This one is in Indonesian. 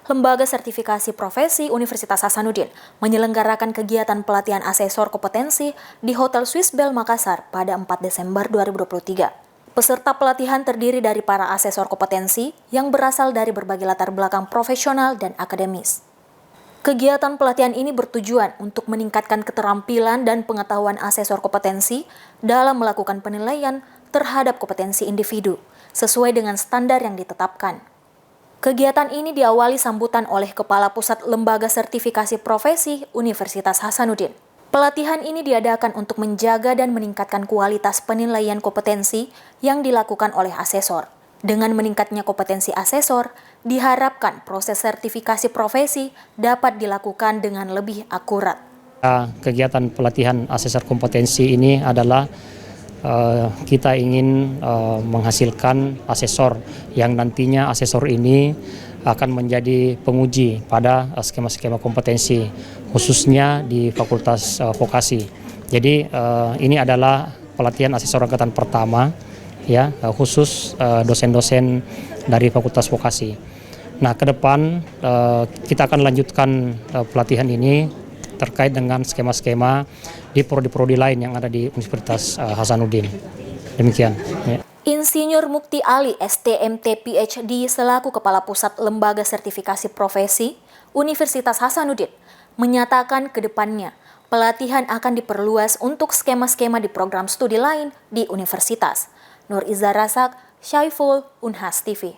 Lembaga Sertifikasi Profesi Universitas Hasanuddin menyelenggarakan kegiatan pelatihan asesor kompetensi di Hotel Swiss Bell Makassar pada 4 Desember 2023. Peserta pelatihan terdiri dari para asesor kompetensi yang berasal dari berbagai latar belakang profesional dan akademis. Kegiatan pelatihan ini bertujuan untuk meningkatkan keterampilan dan pengetahuan asesor kompetensi dalam melakukan penilaian terhadap kompetensi individu sesuai dengan standar yang ditetapkan. Kegiatan ini diawali sambutan oleh Kepala Pusat Lembaga Sertifikasi Profesi Universitas Hasanuddin. Pelatihan ini diadakan untuk menjaga dan meningkatkan kualitas penilaian kompetensi yang dilakukan oleh asesor. Dengan meningkatnya kompetensi asesor, diharapkan proses sertifikasi profesi dapat dilakukan dengan lebih akurat. Kegiatan pelatihan asesor kompetensi ini adalah kita ingin menghasilkan asesor yang nantinya asesor ini akan menjadi penguji pada skema-skema kompetensi khususnya di Fakultas Vokasi. Jadi ini adalah pelatihan asesor angkatan pertama ya khusus dosen-dosen dari Fakultas Vokasi. Nah, ke depan kita akan lanjutkan pelatihan ini terkait dengan skema-skema di prodi-prodi lain yang ada di Universitas Hasanuddin. Demikian. Ya. Insinyur Mukti Ali, STMT PhD selaku Kepala Pusat Lembaga Sertifikasi Profesi Universitas Hasanuddin, menyatakan ke depannya pelatihan akan diperluas untuk skema-skema di program studi lain di universitas. Nur Iza Razak, Syaiful, Unhas TV.